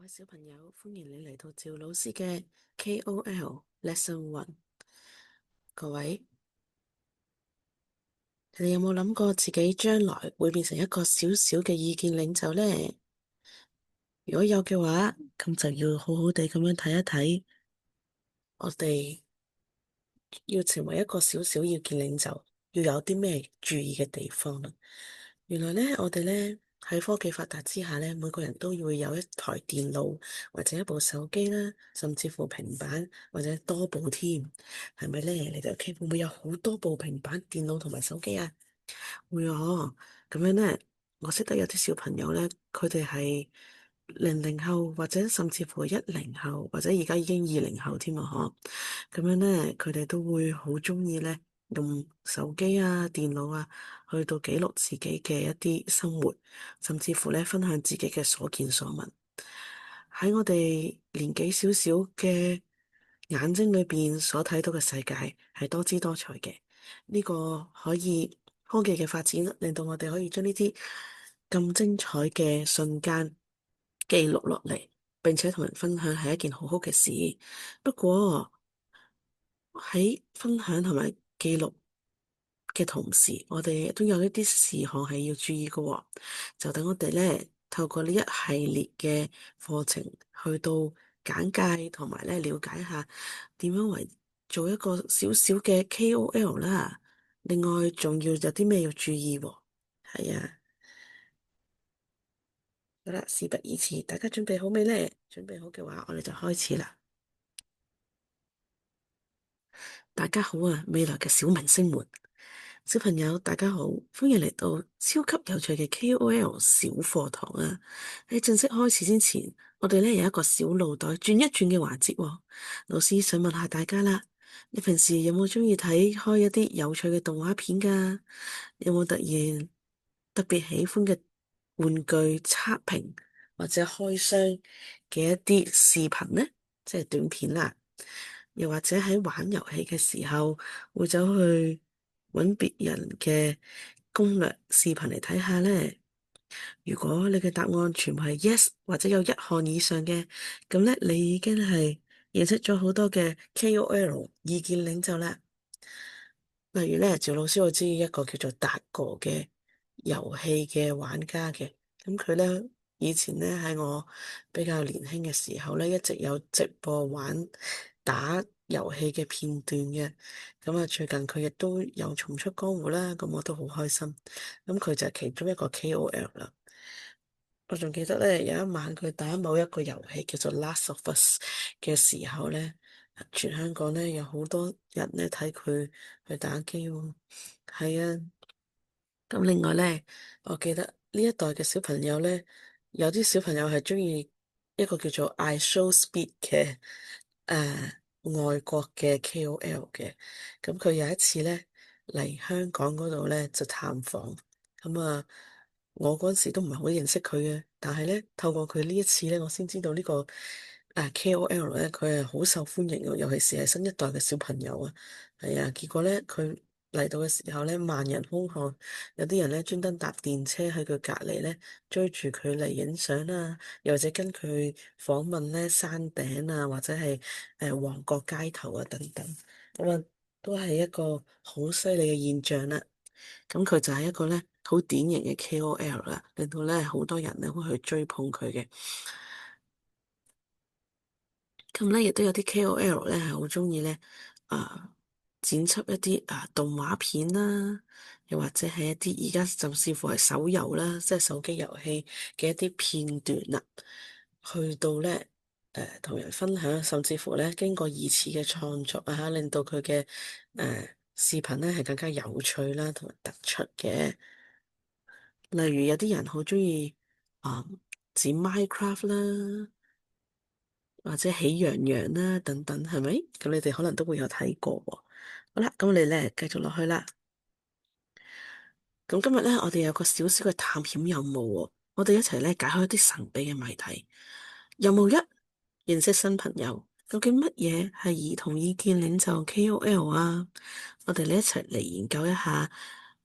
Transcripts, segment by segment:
各位小朋友，歡迎你嚟到趙老師嘅 KOL Lesson One。各位，你哋有冇諗過自己將來會變成一個小小嘅意見領袖呢？如果有嘅話，咁就要好好地咁樣睇一睇，我哋要成為一個小小意見領袖，要有啲咩注意嘅地方啦。原來呢，我哋呢喺科技發達之下呢，每個人都會有一台電腦或者一部手機啦，甚至乎平板或者多部添，係咪呢？你哋屋企會唔會有好多部平板電腦同埋手機啊？會哦，咁樣呢，我識得有啲小朋友呢，佢哋係00後或者甚至乎10後，或者而家已經20後添啊！嗬，咁樣呢，佢哋都會好鍾意呢，用手機啊、電腦啊，去到記錄自己嘅一啲生活，甚至乎呢，分享自己嘅所見所聞。喺我哋年紀少少嘅眼睛裏邊所睇到嘅世界係多姿多彩嘅。呢個可以科技嘅發展，令到我哋可以將呢啲咁精彩嘅瞬間記錄落嚟，並且同人分享係一件好好嘅事。不過喺分享同埋記錄嘅同時，我哋都有一啲事項係要注意嘅喎。就等我哋咧透過呢一系列嘅課程，去到簡介同埋咧了解下點樣為做一個小小嘅 KOL 啦。另外仲要有啲咩要注意喎？係啊，好啦，事不宜遲，大家準備好未呢？準備好嘅話，我哋就開始啦。大家好啊，未來嘅小明星們。小朋友，大家好，歡迎嚟到超級有趣嘅 KOL 小課堂啊！喺正式開始之前，我哋咧有一個小腦袋轉一轉嘅環節喎。老師想問下大家啦，你平時有冇鍾意睇開一啲有趣嘅動畫片㗎？有冇突然特別喜歡嘅玩具測評或者開箱嘅一啲視頻呢？即係短片啦。又或者喺玩遊戲嘅時候，會走去揾別人嘅攻略視頻嚟睇下呢。如果你嘅答案全部係 yes 或者有一項以上嘅，咁咧你已經係認識咗好多嘅 KOL 意見領袖啦。例如咧，趙老師我知一個叫做達哥嘅遊戲嘅玩家嘅，咁佢咧以前咧喺我比較年輕嘅時候咧，一直有直播玩打遊戲嘅片段嘅，咁啊最近佢亦都有重出江湖啦，咁我都好開心，咁佢就係其中一個 KOL 啦。我仲記得咧，有一晚佢打某一個遊戲叫做《Last of Us》嘅時候咧，全香港咧有好多人咧睇佢去打機喎。係啊，咁另外咧，我記得呢一代嘅小朋友咧，有啲小朋友係鍾意一個叫做 iShowSpeed 嘅外國嘅 KOL 嘅。咁佢有一次咧嚟香港嗰度咧就探訪，咁啊。我嗰時都唔係好認識佢嘅，但係咧透過佢呢一次咧，我先知道呢個KOL 咧，佢係好受歡迎嘅，尤其是係新一代嘅小朋友啊。係啊，結果咧佢嚟到嘅時候咧，萬人空巷，有啲人咧專登搭電車喺佢隔籬咧追住佢嚟影相啊，又或者跟佢訪問咧山頂啊，或者係旺角街頭啊等等，咁啊都係一個好犀利嘅現象啦。咁佢就係一個咧好典型嘅 KOL 啦，令到咧好多人咧會去追捧佢嘅。咁咧亦都有啲 KOL 咧係好中意咧剪輯一啲動畫片啦，又或者係一啲而家甚至乎係手遊啦，即係手機遊戲嘅一啲片段啦，去到咧同人分享，甚至乎咧經過二次嘅創作啊，令到佢嘅視頻咧係更加有趣啦，同埋突出嘅。例如有啲人好鍾意剪 Minecraft 啦，或者喜羊羊啦等等，係咪？咁你哋可能都會有睇過喎。好啦，咁我哋咧繼續落去啦。咁今日咧，我哋有個小小嘅探險任務喎，我哋一齊咧解開一啲神秘嘅謎題。任務一，認識新朋友。究竟乜嘢係兒童意見領袖 KOL 啊？我哋咧一齊嚟研究一下，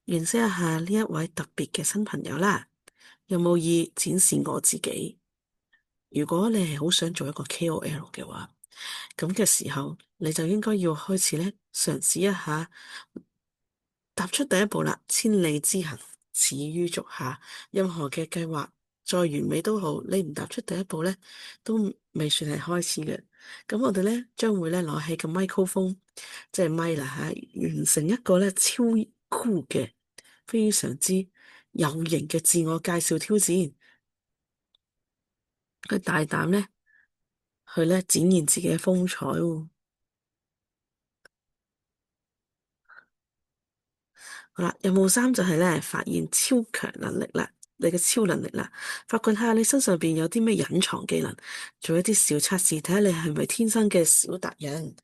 認識一下呢一位特別嘅新朋友啦。任務二，展示我自己。如果你係好想做一個 KOL 嘅話，咁嘅時候你就應該要開始咧嘗試一下。踏出第一步啦，千里之行，始於足下。任何嘅計劃再完美都好，你唔踏出第一步咧，都未算係開始嘅。咁我哋咧將會咧攞起個麥克風，即係咪啦吓，完成一個咧超酷嘅、非常之有型嘅自我介紹挑戰，去大膽咧去咧展現自己嘅風采喎。好啦，任務三就係咧發現超強能力啦，你嘅超能力啦，發掘下你身上邊有啲咩隱藏技能，做一啲小測試，睇下你係咪天生嘅小達人。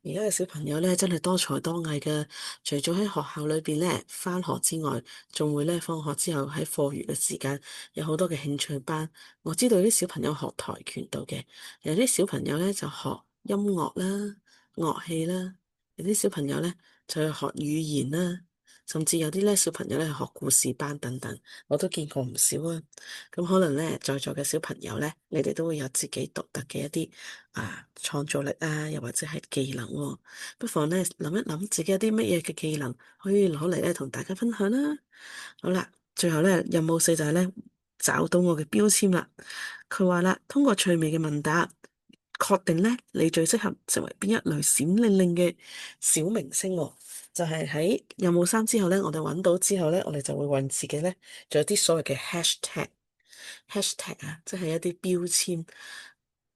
而家嘅小朋友咧真係多才多藝嘅，除咗喺學校裏邊咧返學之外，仲會咧放學之後喺課餘嘅時間有好多嘅興趣班。我知道有啲小朋友學跆拳道嘅，有啲小朋友咧就學音樂啦、樂器啦，有啲小朋友咧就去學語言啦。甚至有啲咧小朋友咧學故事班等等，我都見過唔少啊。咁可能咧在座嘅小朋友咧，你哋都會有自己獨特嘅一啲創造力啊，又或者係技能喎。不妨咧諗一諗自己有啲乜嘢嘅技能可以攞嚟咧同大家分享啦。好啦，最後咧任務四就係咧找到我嘅標籤啦。佢話啦，通過趣味嘅問答，確定咧你最適合成為邊一類閃靈靈嘅小明星喎。就係喺任務三之後咧，我哋揾到之後咧，我哋就會為自己咧做一啲所謂嘅 hashtag 啊，即係一啲標籤。呢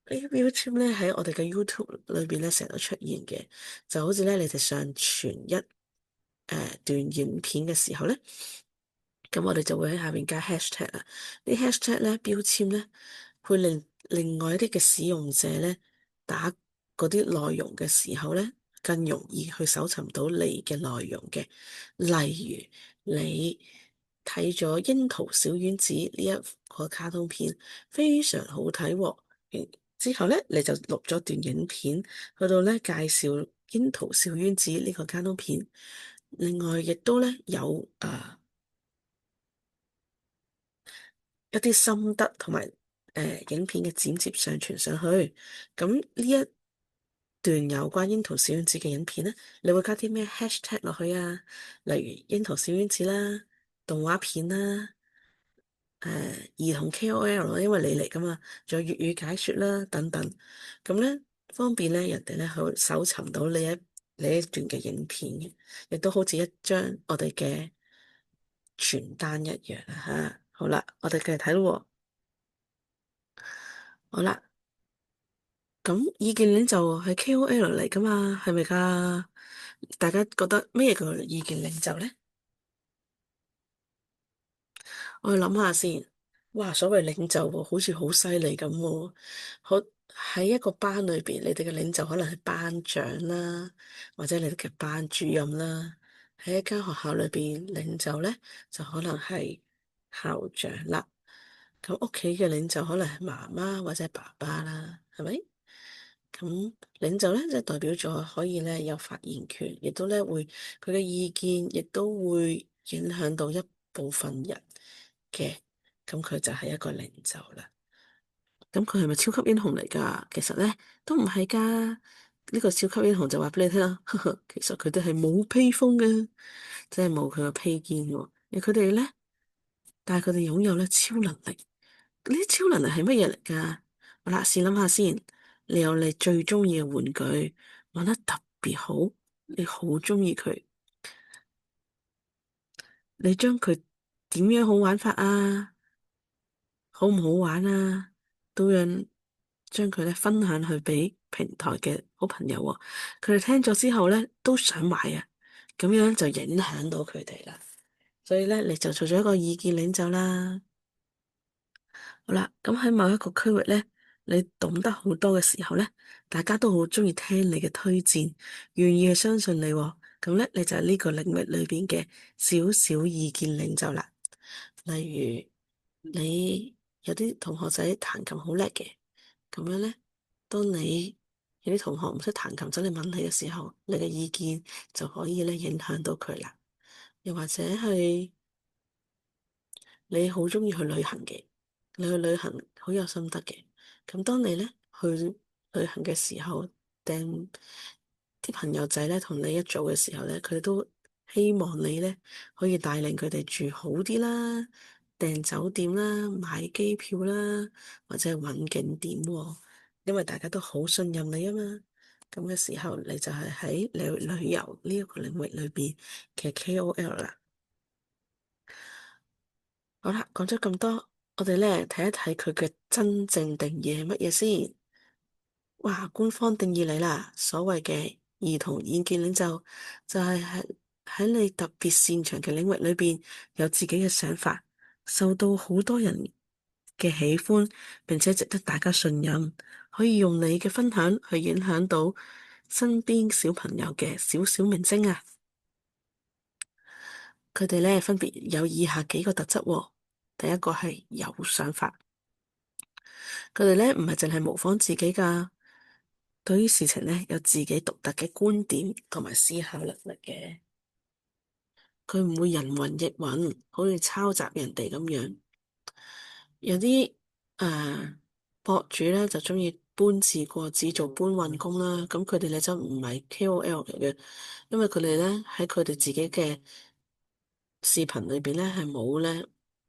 啲標籤咧喺我哋嘅 YouTube 裏邊咧成日都出現嘅，就好似咧你哋上傳段影片嘅時候咧。咁我哋就會喺下面加 hashtag 啊，啲 hashtag 咧標籤咧，會令另外一啲嘅使用者咧打嗰啲內容嘅時候咧，更容易去搜尋到你嘅內容嘅。例如你睇咗《櫻桃小丸子》呢一個卡通片，非常好睇喎。之後咧，你就錄咗段影片去到咧介紹《櫻桃小丸子》呢個卡通片。另外，亦都咧有一啲心得同埋影片嘅剪接上傳上去，咁呢一段有關櫻桃小丸子嘅影片咧，你會加啲咩 hashtag 落去啊？例如櫻桃小丸子啦、動畫片啦、兒童 KOL 啦，因為你嚟噶嘛，仲有粵語解說啦等等，咁咧方便咧人哋咧去搜尋到你一段嘅影片嘅，亦都好似一張我哋嘅傳單一樣啊吓。好啦，我哋繼續睇咯喎。好啦。咁意見領袖係 KOL 嚟噶嘛，係咪噶？大家覺得咩叫意見領袖咧？我去諗下先。哇，所謂領袖喎，好似好犀利咁喎。好，喺一個班裏邊，你哋嘅領袖可能係班長啦，或者你哋嘅班主任啦。喺一間學校裏邊，領袖咧就可能係校長啦。咁屋企嘅領袖可能係媽媽或者係爸爸啦，係咪？咁領袖咧，即係代表咗可以咧有發言權，亦都咧會佢嘅意見，亦都會影響到一部分人嘅。咁佢就係一個領袖啦。咁佢係咪超級英雄嚟噶？其實咧都唔係噶。呢個超級英雄就話俾你聽啦，其實佢哋係冇披風嘅，即係冇佢嘅披肩嘅。而佢哋咧，但係佢哋擁有咧超能力。呢啲超能力係乜嘢嚟噶？好啦，試諗下先。你有你最中意嘅玩具，玩得特別好，你好中意佢，你將佢點樣好玩法啊？好唔好玩啊？都讓將佢咧分享去俾平台嘅好朋友喎，佢哋聽咗之後咧都想買啊，咁樣就影響到佢哋啦。所以咧，你就做咗一個意見領袖啦。好啦，咁喺某一個區域咧，你懂得好多嘅時候咧，大家都好中意聽你嘅推薦，願意去相信你喎，咁咧你就係呢個領域裏邊嘅小小意見領袖啦。例如你有啲同學仔彈琴好叻嘅，咁樣咧，當你有啲同學唔識彈琴走嚟問你嘅時候，你嘅意見就可以咧影響到佢啦。又或者係你好中意去旅行嘅，你去旅行好有心得嘅。咁當你咧去旅行嘅時候，訂啲朋友仔咧同你一組嘅時候咧，佢哋都希望你咧可以帶領佢哋住好啲啦，訂酒店啦，買機票啦，或者係揾景點喎，因為大家都好信任你啊嘛。咁嘅時候，你就係喺旅遊呢一個領域裏邊嘅 KOL 啦。好啦，講咗咁多，我哋咧睇一睇佢嘅真正定義係乜嘢先。哇，官方定義嚟啦，所謂嘅兒童意見領袖，就係喺你特別擅長嘅領域裏邊有自己嘅想法，受到好多人嘅喜歡，並且值得大家信任，可以用你嘅分享去影響到身邊小朋友嘅小小明星啊！佢哋咧分別有以下幾個特質喎。第一個係有想法，佢哋咧唔係淨係模仿自己噶，對於事情咧有自己獨特嘅觀點同埋思考能力嘅，佢唔會人云亦云，好似抄襲人哋咁樣。有啲博主咧就中意搬字過紙做搬運工啦，咁佢哋咧就唔係 KOL 嚟嘅，因為佢哋咧喺佢哋自己嘅視頻裏邊咧係冇咧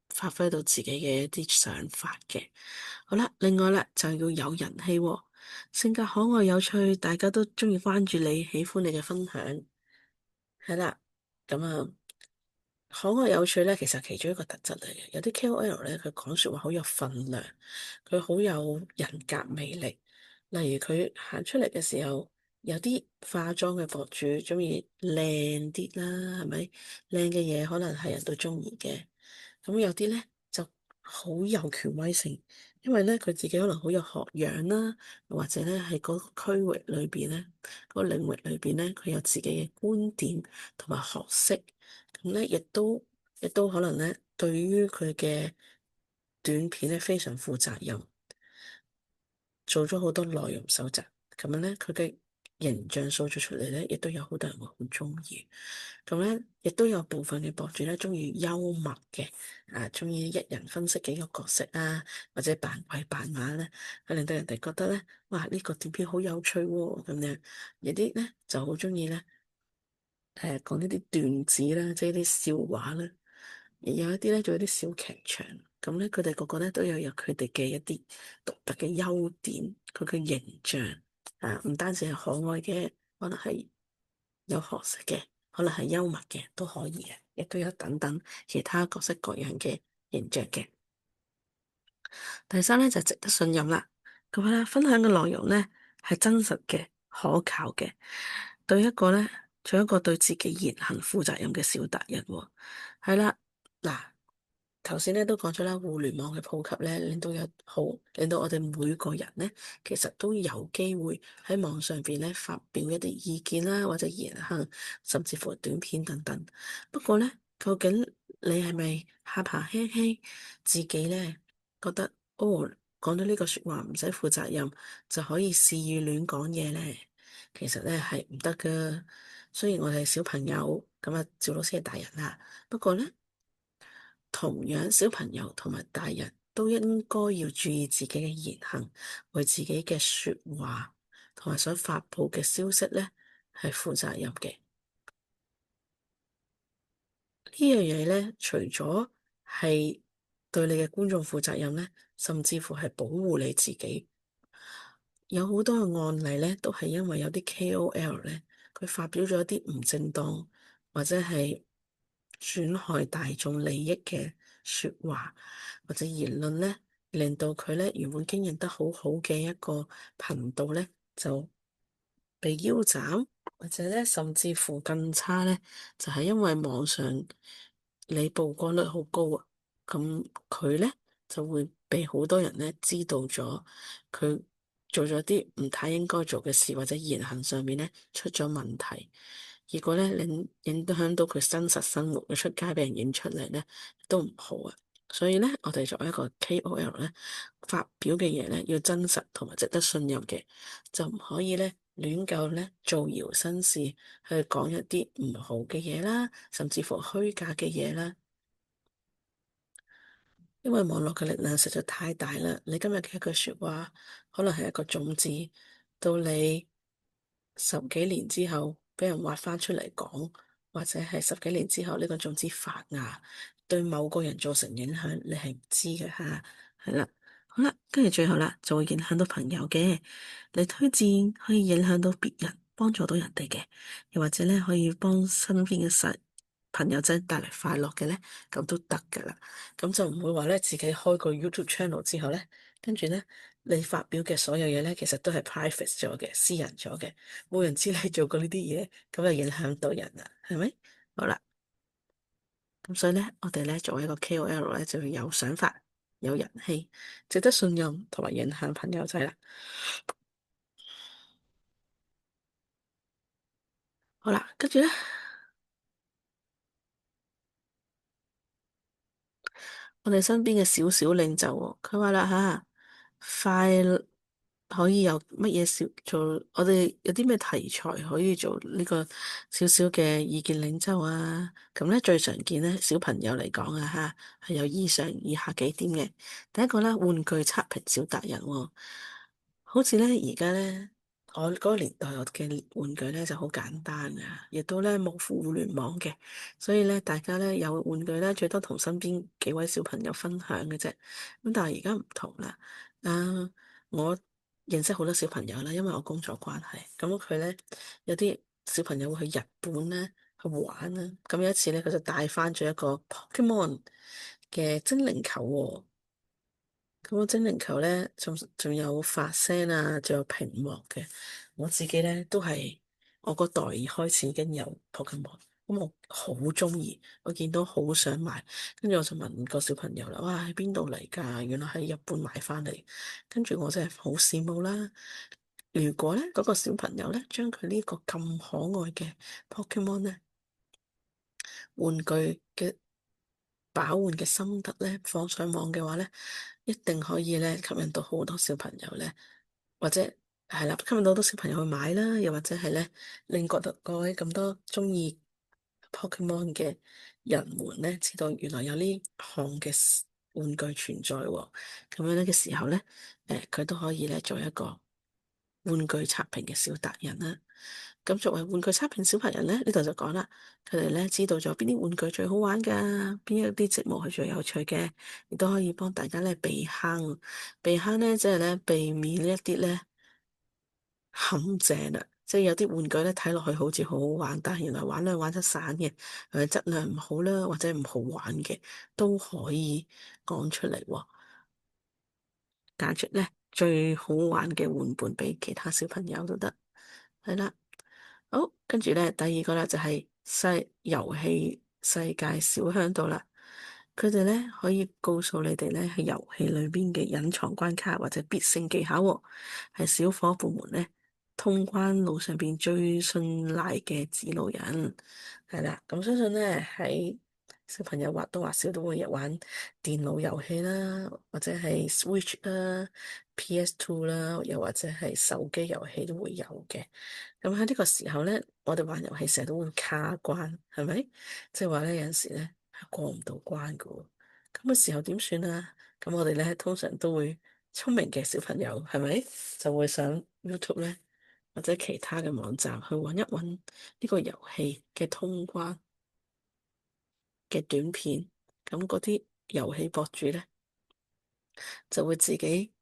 發揮到自己嘅一啲想法嘅。好啦，另外啦就要有人氣喎，性格可愛有趣，大家都中意關注你，喜歡你嘅分享。係啦，咁啊。可愛有趣咧，其實其中一個特質嚟嘅。有啲 KOL 咧，佢講說話好有分量，佢好有人格魅力。例如佢行出嚟嘅時候，有啲化妝嘅博主中意靚啲啦，係咪？靚嘅嘢可能係人都中意嘅。咁有啲咧就好有權威性，因為咧佢自己可能好有學養啦，或者咧喺嗰個區域裏邊咧，嗰個領域裏邊咧，佢有自己嘅觀點同埋學識。咁咧，亦都可能咧，對於佢嘅短片咧非常負責任，做咗好多內容搜集，咁樣咧，佢嘅形象塑造出嚟咧，亦都有好多人會好中意。咁咧，亦都有部分嘅博主咧，中意幽默嘅，中意一人分析幾個角色啊，或者扮鬼扮馬咧，去令到人哋覺得咧，哇，呢個短片好有趣喎，咁樣。有啲咧就好中意咧。講呢啲段子啦，即係啲笑話啦，而有一啲咧，仲有啲小劇場，咁咧，佢哋個個咧都有佢哋嘅一啲獨特嘅優點，佢嘅形象唔單止係可愛嘅，可能係有學識嘅，可能係幽默嘅，都可以嘅，亦都有等等其他各式各樣嘅形象嘅。第三咧就值得信任啦。咁啦，分享嘅內容咧係真實嘅、可靠嘅，對一個咧做一個對自己言行負責任嘅小達人喎。係啦，嗱，頭先咧都講咗啦，互聯網嘅普及咧，令到我哋每個人咧，其實都有機會喺網上邊咧發表一啲意見啦，或者言行，甚至乎短片等等。不過咧，究竟你係咪下巴輕輕，自己咧覺得哦，講到呢個說話唔使負責任就可以肆意亂講嘢咧？其實咧係唔得噶。雖然我哋係小朋友，咁啊，趙老師係大人啦，不過咧。同樣，小朋友同埋大人都應該要注意自己嘅言行，為自己嘅說話同埋所發佈嘅消息咧係負責任嘅。呢樣嘢咧，除咗係對你嘅觀眾負責任咧，甚至乎係保護你自己。有好多嘅案例咧，都係因為有啲 KOL 咧，佢發表咗一啲唔正當或者係損害大眾利益嘅說話或者言論咧，令到佢咧原本經營得好好嘅一個頻道咧，就被腰斬，或者咧甚至乎更差咧，就係因為網上你曝光率好高啊，咁佢咧就會被好多人咧知道咗，佢做咗啲唔太應該做嘅事，或者言行上面咧出咗問題，結果咧影響到佢真實生活，佢出街俾人影出嚟咧都唔好啊。所以咧，我哋作為一個 KOL 咧，發表嘅嘢咧要真實同埋值得信任嘅，就唔可以咧亂咁咧造謠生事，去講一啲唔好嘅嘢啦，甚至乎虛假嘅嘢啦。因為網絡嘅力量實在太大啦。你今日嘅一句說話，可能係一個種子，到你十幾年之後俾人挖翻出嚟講，或者係十幾年之後呢個種子發芽，對某個人造成影響，你係唔知嘅吓。係啦，好啦，跟住最後啦，就會影響到朋友嘅。你推薦可以影響到別人，幫助到人哋嘅，又或者咧可以幫身邊嘅朋友仔帶嚟快樂嘅咧，咁都得噶啦。咁就唔會話咧自己開個 YouTube channel 之後咧，跟住咧你發表嘅所有嘢咧，其實都係 private 咗嘅，私人咗嘅，冇人知你做過呢啲嘢，咁就影響到人啦，係咪？好啦，咁所以咧，我哋咧作為一個 KOL 咧，就要有想法、有人氣、值得信任同埋影響朋友仔啦。好啦，跟住咧。我哋身邊嘅小小領袖喎，佢話啦吓，快可以有乜嘢小做？我哋有啲咩題材可以做呢個小小嘅意見領袖啊？咁咧最常見咧，小朋友嚟講啊吓，係有以下幾點嘅。第一個咧，玩具測評小達人喎，好似咧而家咧。我嗰個年代我嘅玩具咧就好簡單啊，亦都咧冇互聯網嘅，所以咧大家咧有玩具咧最多同身邊幾位小朋友分享嘅啫。咁但係而家唔同啦，啊，我認識好多小朋友啦，因為我工作關係，咁佢咧有啲小朋友會去日本咧去玩啦。咁有一次咧佢就帶翻咗一個 Pokemon 嘅精靈球喎。咁個精靈球咧，仲有發聲啊，仲有屏幕嘅。我自己咧都係我個代開始已經有 Pokemon，咁我好中意，我見到好想買，跟住我就問個小朋友啦，哇，喺邊度嚟㗎？原來喺日本買翻嚟，跟住我真係好羨慕啦。如果咧嗰個小朋友咧將佢呢個咁可愛嘅 Pokemon 咧，玩具嘅把玩嘅心得咧放上網嘅話咧，一定可以咧吸引到好多小朋友咧，或者係啦，吸引到好多小朋友去買啦，又或者係咧令覺得各位咁多中意 Pokemon 嘅人們咧，知道原來有呢項嘅玩具存在喎，咁樣咧嘅時候咧，佢都可以咧做一個玩具測評嘅小達人啦。咁作為玩具測評小達人咧，呢度就講啦，佢哋咧知道咗邊啲玩具最好玩噶，邊一啲節目係最有趣嘅，亦都可以幫大家咧避坑。避坑咧即係咧避免一啲咧陷阱啦，即係有啲玩具咧睇落去好似好好玩，但係原來玩兩玩得散嘅，質量唔好啦，或者唔好玩嘅，都可以講出嚟喎，揀出咧最好玩嘅玩伴俾其他小朋友都得，係啦。好，跟住咧，第二個咧就係遊戲世界小嚮導啦。佢哋咧可以告訴你哋咧喺遊戲裏邊嘅隱藏關卡或者必勝技巧喎，係小伙伴們咧通關路上邊最信賴嘅指路人。係啦，咁相信咧喺小朋友或多或少都會玩電腦遊戲啦，或者係 Switch 啦、PS2 啦，又或者係手機遊戲都會有嘅。咁喺呢個時候咧，我哋玩遊戲成日都會卡關，係咪？即係話咧，有陣時咧係過唔到關噶喎。咁嘅時候點算啊？咁我哋咧通常都會聰明嘅小朋友，係咪就會上 YouTube 咧或者其他嘅網站去揾一揾呢個遊戲嘅通關嘅短片。咁嗰啲遊戲博主咧就會自己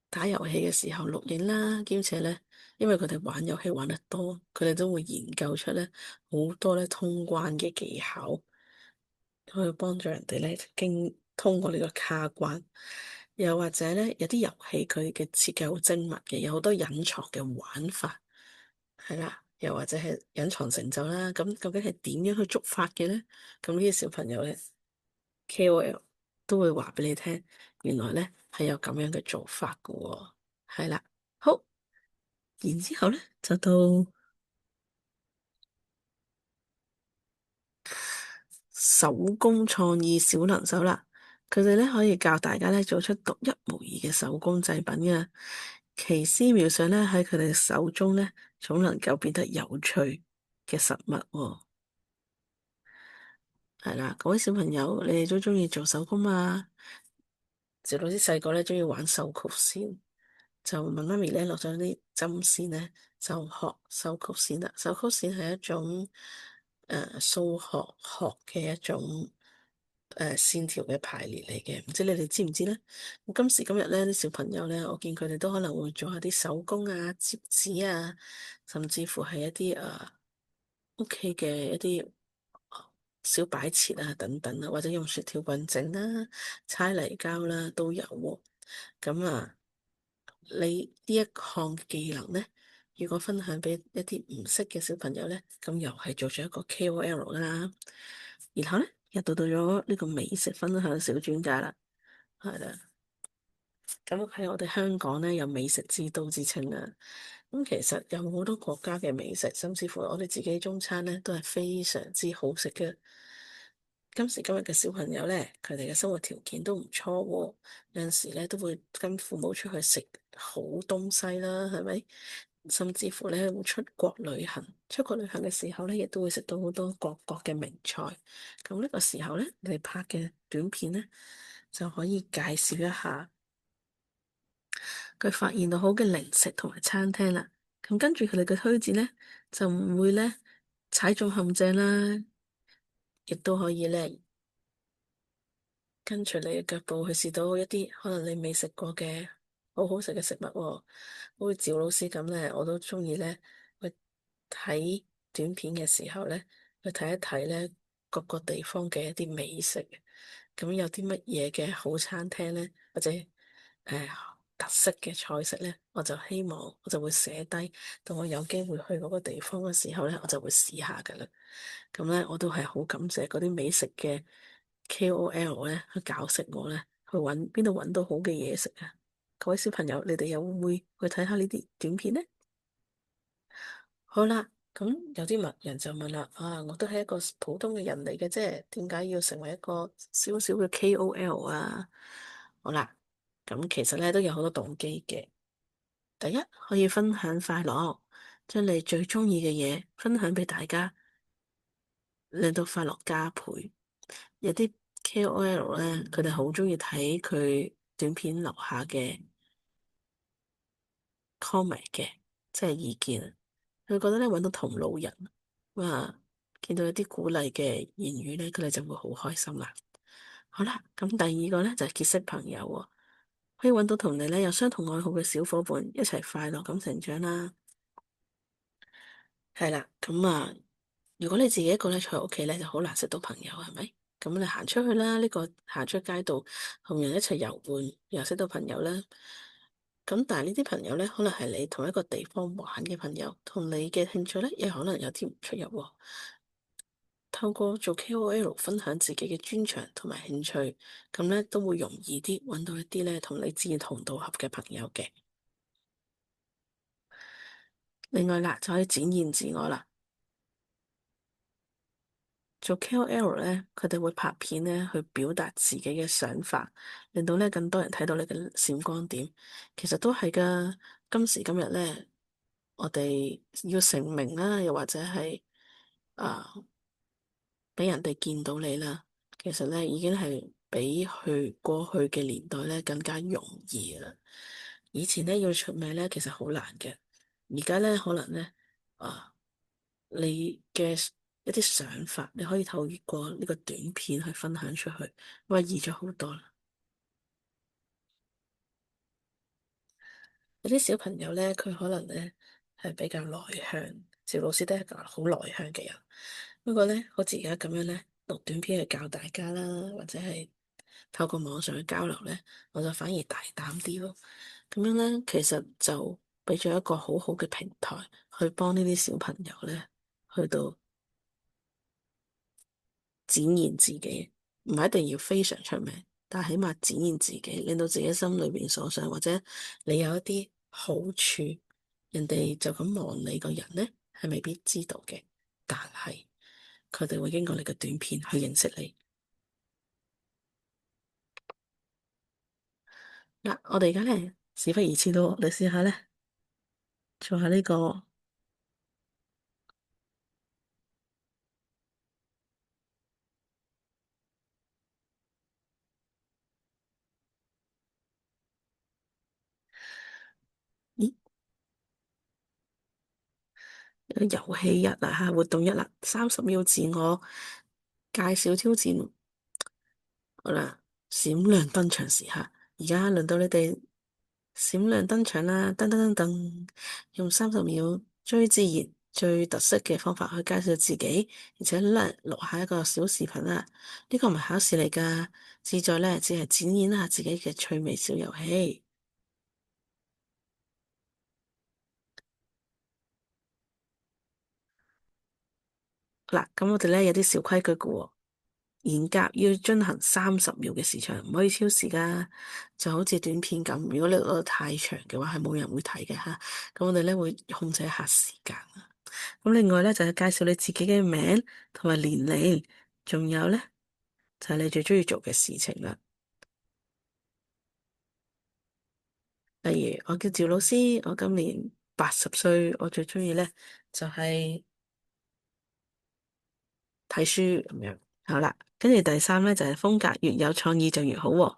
打遊戲嘅時候錄影啦，兼且咧，因為佢哋玩遊戲玩得多，佢哋都會研究出咧好多咧通關嘅技巧，可以幫助人哋咧通過呢個卡關。又或者咧，有啲遊戲佢嘅設計好精密嘅，有好多隱藏嘅玩法，係啦，又或者係隱藏成就啦。咁究竟係點樣去觸發嘅咧？咁呢啲小朋友咧，KOL 都會話俾你聽，原來咧係有咁樣嘅做法噶喎。係啦，好，然之後咧就到手工創意小能手啦。佢哋咧可以教大家咧做出獨一無二嘅手工製品嘅，奇思妙想咧喺佢哋手中咧總能夠變得有趣嘅實物喎。係啦，各位小朋友，你哋都中意做手工嘛？趙老師細個咧中意玩繡曲線，就問媽咪咧落咗啲針線咧，就學繡曲線啦。繡曲線係一種數學學嘅一種線條嘅排列嚟嘅，唔知你哋知唔知咧？今時今日咧啲小朋友咧，我見佢哋都可能會做下啲手工啊、折紙啊，甚至乎係一啲屋企嘅一啲小擺設啊等等啊，或者用雪條棍整啦、猜泥膠啦都有喎。咁啊，你呢一項技能咧，如果分享俾一啲唔識嘅小朋友咧，咁又係做咗一個 KOL 啦。然後咧，又到咗呢個美食分享小專家啦，係啦。咁喺我哋香港咧，有美食之都之稱啦。咁其實有好多國家嘅美食，甚至乎我哋自己中餐咧，都係非常之好食嘅。今時今日嘅小朋友咧，佢哋嘅生活條件都唔錯喎，有陣時咧都會跟父母出去食好東西啦，係咪？甚至乎咧會出國旅行，出國旅行嘅時候咧，亦都會食到好多各國嘅名菜。咁呢個時候咧，你哋拍嘅短片咧，就可以介紹一下佢發現到好嘅零食同埋餐廳啦。咁跟住佢哋嘅推薦咧，就唔會咧踩中陷阱啦，亦都可以咧。跟隨你嘅腳步去試到一啲可能你未食過嘅好好食嘅食物喎，好似趙老師咁咧，我都中意咧去睇短片嘅時候咧，去睇一睇咧各個地方嘅一啲美食，咁有啲乜嘢嘅好餐廳咧，或者特色嘅菜式咧，我就希望我就會寫低，到我有機會去嗰個地方嘅時候咧，我就會試下噶啦。咁咧，我都係好感謝嗰啲美食嘅 KOL 咧，去教識我咧，去揾邊度揾到好嘅嘢食啊！各位小朋友，你哋又會唔會去睇下呢啲短片呢？好啦，咁有啲人就問啦，啊，我都係一個普通嘅人嚟嘅啫，點解要成為一個小小嘅 KOL 啊？好啦，咁其實咧都有好多動機嘅。第一，可以分享快樂，將你最中意嘅嘢分享俾大家，令到快樂加倍。有啲 KOL 咧，佢哋好中意睇佢短片留下嘅 comment 嘅，即係意見。佢覺得咧揾到同路人，哇！見到有啲鼓勵嘅言語咧，佢哋就會好開心啦。好啦，咁第二個咧就係結識朋友喎，可以揾到同你咧有相同愛好嘅小伙伴，一齊快樂咁成長啦。係啦，咁啊，如果你自己一個咧坐喺屋企咧，就好難識到朋友，係咪？咁你行出去啦，行出街道，同人一齊遊玩，又識到朋友啦。咁但係呢啲朋友咧，可能係你同一個地方玩嘅朋友，同你嘅興趣咧，亦可能有啲唔出入喎。透過做 KOL 分享自己嘅專長同埋興趣，咁咧都會容易啲揾到一啲咧同你志同道合嘅朋友嘅。另外啦，就可以展現自我啦。做 KOL 咧，佢哋會拍片咧去表達自己嘅想法，令到咧更多人睇到你嘅閃光點。其實都係噶，今時今日咧，我哋要成名啦，又或者係啊俾人哋見到你啦，其實咧已經係比過去嘅年代咧更加容易啦。以前咧要出名咧，其實好難嘅，而家咧可能咧啊。你嘅一啲想法，你可以透過呢個短片去分享出去，哇，易咗好多啦。有啲小朋友咧，佢可能咧係比較內向，趙老師都係一個好內向嘅人。不過咧，好似而家咁樣咧，錄短片去教大家啦，或者係透過網上去交流咧，我就反而大膽啲咯。咁樣咧，其實就俾咗一個好好嘅平台，去幫呢啲小朋友咧，去到展現自己，唔係一定要非常出名，但係起碼展現自己，令到自己心裏邊所想，或者你有一啲好處，人哋就咁望你個人呢，係未必知道嘅，但係佢哋會經過你嘅短片去認識你。嗱，我哋而家咧事不宜遲咯，你試下咧做下呢個。遊戲日啊吓，活動日啦，30秒自我介紹挑戰。好啦，閃亮登場時刻，而家輪到你哋閃亮登場啦！噔噔噔噔，用30秒最自然、最特色嘅方法去介紹自己，而且咧錄下一個小視頻啦。呢個唔係考試嚟噶，志在咧只係展現下自己嘅趣味小遊戲。嗱，咁我哋咧有啲小規矩嘅喎。嚴格要進行30秒嘅時長，唔可以超時噶。就好似短片咁，如果你錄得太長嘅話，係冇人會睇嘅吓。咁我哋咧會控制一下時間啊。咁另外咧就係介紹你自己嘅名同埋年齡，仲有咧就係你最中意做嘅事情啦。例如我叫趙老師，我今年80歲，我最中意咧就係睇書咁樣。好啦，跟住第三咧就係風格越有創意就越好喎。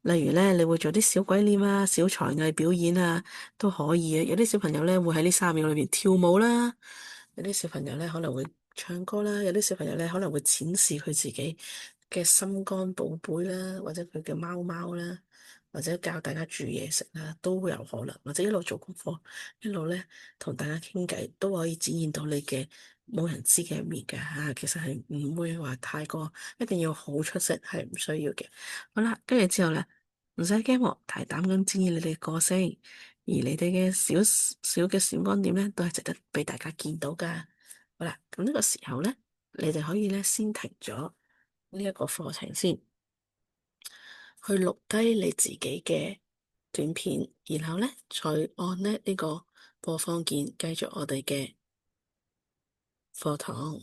例如咧，你會做啲小鬼臉啊、小才藝表演啊，都可以啊。有啲小朋友咧會喺呢30秒裏邊跳舞啦，有啲小朋友咧可能會唱歌啦，有啲小朋友咧可能會展示佢自己嘅心肝寶貝啦，或者佢嘅貓貓啦，或者教大家煮嘢食啦，都會有可能。或者一路做功課，一路咧同大家傾偈，都可以展現到你嘅冇人知嘅一面嘅吓。其實係唔會話太過一定要好出色，係唔需要嘅。好啦，跟住之後咧。唔使驚喎，大膽咁展現你哋嘅個性，而你哋嘅小小嘅閃光點咧，都係值得俾大家見到噶。好啦，咁呢個時候咧，你哋可以咧先停咗呢一個課程先，去錄低你自己嘅短片，然後咧再按咧呢個播放鍵，繼續我哋嘅課堂。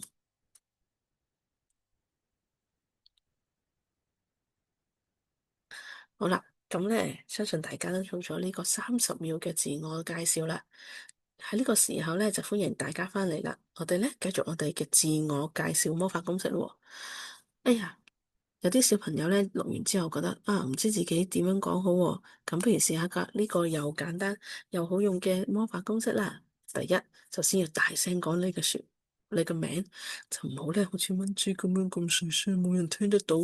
好啦，咁咧，相信大家都做咗呢個30秒嘅自我介紹啦。喺呢個時候咧，就歡迎大家翻嚟啦。我哋咧繼續我哋嘅自我介紹魔法公式咯。哎呀，有啲小朋友咧錄完之後覺得啊，唔知自己點樣講好喎。咁不如試下噶呢個又簡單又好用嘅魔法公式啦。第一，就先要大聲講你嘅你嘅名，就唔好咧好似蚊豬咁樣咁細聲，冇人聽得到。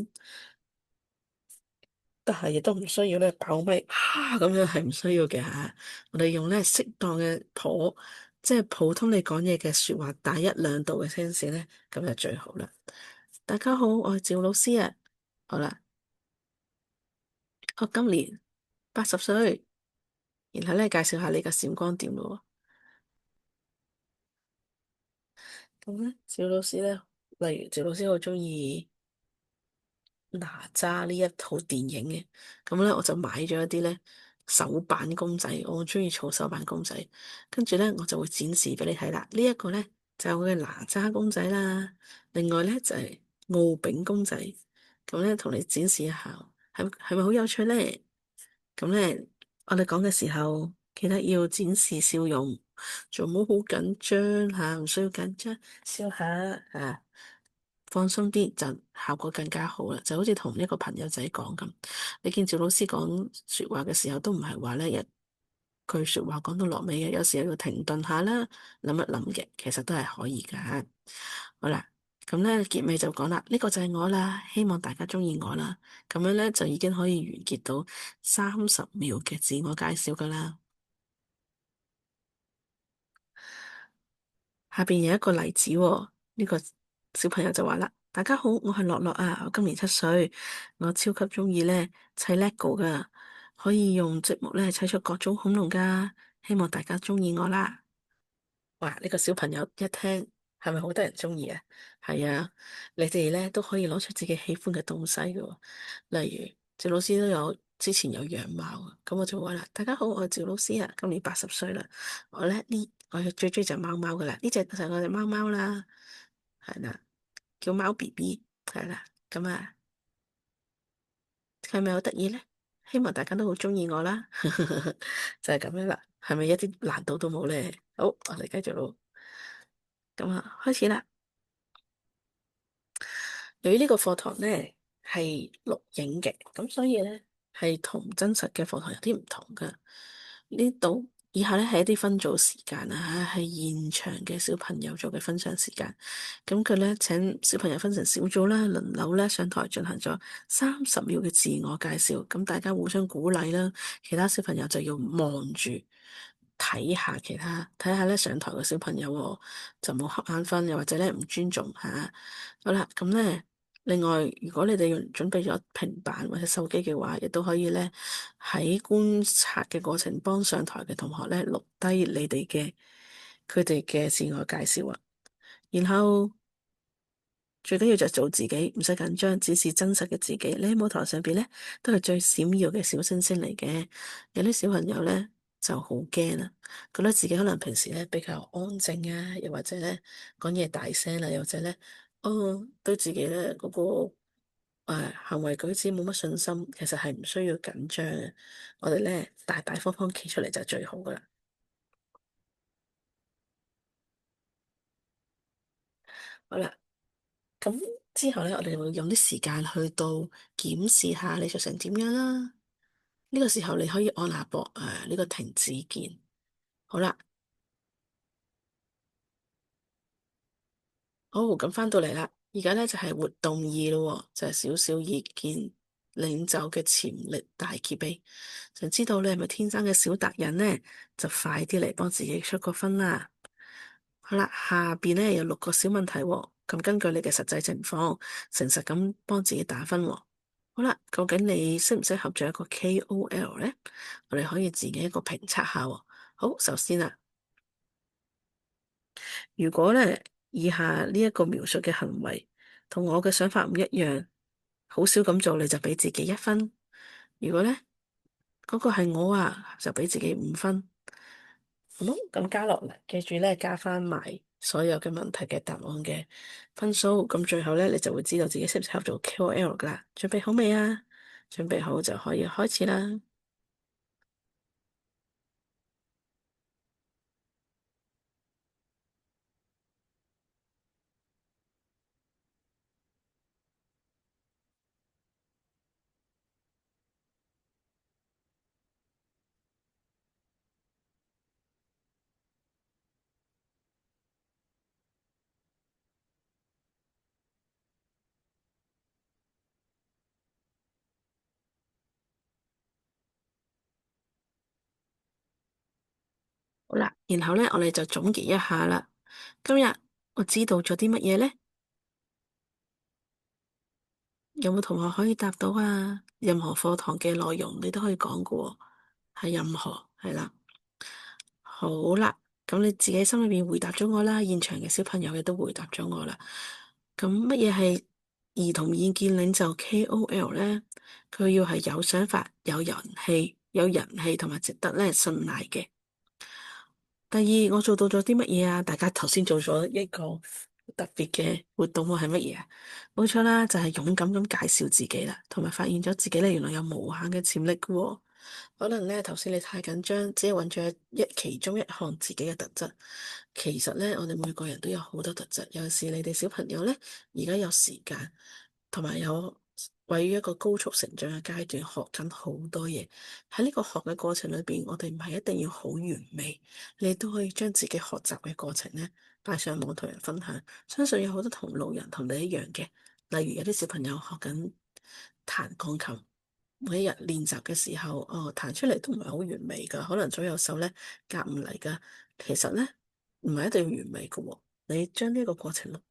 但係亦都唔需要咧爆咪，咁樣係唔需要嘅吓。我哋用咧適當嘅即係普通你講嘢嘅說話，大1-2度嘅聲線咧，咁就最好啦。大家好，我係趙老師啊。好啦，我今年80歲，然後咧介紹下你嘅閃光點咯。咁咧，趙老師咧，例如趙老師好中意哪吒呢一套電影嘅，咁咧我就買咗一啲咧手辦公仔，我好中意儲手辦公仔，跟住咧我就會展示俾你睇啦。呢一個咧就係我嘅哪吒公仔啦，另外咧就係敖丙公仔，咁咧同你展示一下，係咪好有趣咧？咁咧我哋講嘅時候記得要展示笑容，做冇好緊張吓，唔需要緊張，笑下啊。放鬆啲就效果更加好啦，就好似同一個朋友仔講咁。你見趙老師講說話嘅時候，都唔係話咧一句說話講到落尾嘅，有時候要停頓下啦，諗一諗嘅，其實都係可以噶。好啦，咁咧結尾就講啦，呢個就係我啦，希望大家中意我啦。咁樣咧就已經可以完結到30秒嘅自我介紹噶啦。下邊有一個例子喎，呢個小朋友就話啦：大家好，我係樂樂啊，我今年7歲，我超級中意咧砌 LEGO 噶，可以用積木咧砌出各種恐龍噶，希望大家中意我啦。哇！呢個小朋友一聽係咪好得人中意啊？係啊，你哋咧都可以攞出自己喜歡嘅東西噶喎，例如趙老師都有之前有養貓啊，咁我就話啦，大家好，我係趙老師啊，今年80歲啦，我最中意就貓貓噶啦，呢隻就係我隻貓貓啦，係啦，叫貓 BB，係啦，咁啊，係咪好得意咧？希望大家都好中意我啦，就係咁樣啦，係咪一啲難度都冇咧？好，我哋繼續咯。咁啊，開始啦。由於呢個課堂咧係錄影嘅，咁所以咧係同真實嘅課堂有啲唔同噶。呢度以下咧係一啲分組時間啊，係現場嘅小朋友做嘅分享時間。咁佢咧請小朋友分成小組啦，輪流咧上台進行咗30秒嘅自我介紹。咁大家互相鼓勵啦，其他小朋友就要望住睇下咧上台嘅小朋友喎，就冇瞌眼瞓，又或者咧唔尊重吓。好啦，咁咧。另外，如果你哋準備咗平板或者手機嘅話，亦都可以咧喺觀察嘅過程幫上台嘅同學咧錄低佢哋嘅自我介紹啊。然後最緊要就做自己，唔使緊張，只是真實嘅自己。你喺舞台上邊咧都係最閃耀嘅小星星嚟嘅。有啲小朋友咧就好驚啦，覺得自己可能平時咧比較安靜啊，又或者咧講嘢大聲啦，又或者咧對自己咧嗰個。行為舉止冇乜信心，其實係唔需要緊張嘅。我哋咧大大方方企出嚟就最好噶啦。好啦，咁之後咧，我哋會用啲時間去到檢視下你做成點樣啦。呢個時候你可以按下膊呢個停止鍵。好啦，好，咁翻到嚟啦，而家咧就係活動二咯，就係少少意見領袖嘅潛力大揭秘。想知道你係咪天生嘅小達人呢？就快啲嚟幫自己出個分啦！好啦，下邊咧有6個小問題喎，咁根據你嘅實際情況，誠實咁幫自己打分喎。好啦，究竟你適唔適合做一個 KOL 咧？我哋可以自己一個評測下喎。好，首先啊，如果咧以下呢一個描述嘅行為同我嘅想法唔一樣，好少咁做，你就俾自己1分。如果咧嗰個係我啊，就俾自己5分。好，咁加落嚟，記住咧加翻埋所有嘅問題嘅答案嘅分數，咁最後咧你就會知道自己適唔適合做 KOL 噶啦。準備好未啊？準備好就可以開始啦。好啦，然後咧我哋就總結一下啦。今日我知道咗啲乜嘢咧？有冇同學可以答到啊？任何課堂嘅內容你都可以講噶喎，係任何係啦。好啦，咁你自己心裏面回答咗我啦，現場嘅小朋友亦都回答咗我啦。咁乜嘢係兒童意見領袖 KOL 呢？佢要係有想法、有人氣同埋值得咧信賴嘅。第二，我做到咗啲乜嘢啊？大家頭先做咗一個特別嘅活動喎，係乜嘢啊？冇錯啦，就係勇敢咁介紹自己啦，同埋發現咗自己咧原來有無限嘅潛力嘅喎。可能咧頭先你太緊張，只係揾咗其中一項自己嘅特質。其實咧，我哋每個人都有好多特質。尤其是你哋小朋友咧，而家有時間，同埋有位於一個高速成長嘅階段，學緊好多嘢。喺呢個學嘅過程裏邊，我哋唔係一定要好完美，你都可以將自己學習嘅過程咧擺上網同人分享。相信有好多同路人同你一樣嘅，例如有啲小朋友學緊彈鋼琴。每一日練習嘅時候，彈出嚟都唔係好完美噶，可能左右手咧夾唔嚟噶。其實咧唔係一定要完美噶喎，你將呢個過程錄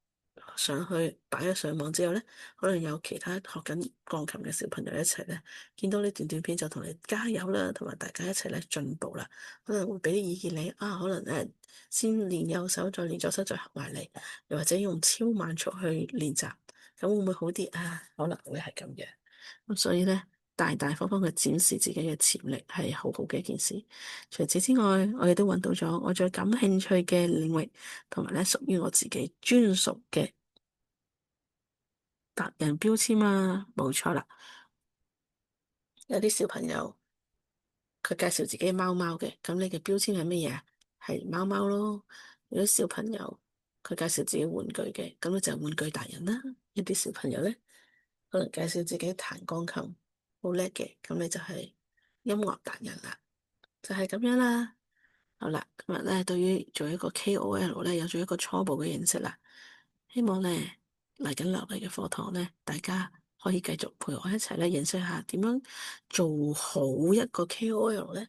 上去擺咗上網之後咧，可能有其他學緊鋼琴嘅小朋友一齊咧，見到呢段短片就同你加油啦，同埋大家一齊咧進步啦。可能會俾啲意見你啊，可能先練右手，再練左手，再合埋嚟，又或者用超慢速去練習，咁會唔會好啲啊？可能會係咁嘅。咁所以咧，大大方方去展示自己嘅潛力係好好嘅一件事。除此之外，我哋都揾到咗我最感興趣嘅領域，同埋咧屬於我自己專屬嘅達人標籤啊，冇錯啦。有啲小朋友佢介紹自己貓貓嘅，咁你嘅標籤係乜嘢啊？係貓貓咯。有啲小朋友佢介紹自己玩具嘅，咁你就係玩具達人啦。有啲小朋友咧，可能介紹自己彈鋼琴好叻嘅，咁你就係音樂達人啦，就係咁樣啦。好啦，今日咧對於做一個 KOL 咧有咗一個初步嘅認識啦。希望咧嚟緊落嚟嘅課堂咧，大家可以繼續陪我一齊咧認識下點樣做好一個 KOL 咧。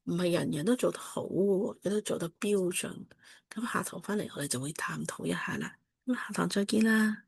唔係人人都做得好嘅喎，亦都做得標準。咁下堂翻嚟我哋就會探討一下啦。咁下堂再見啦。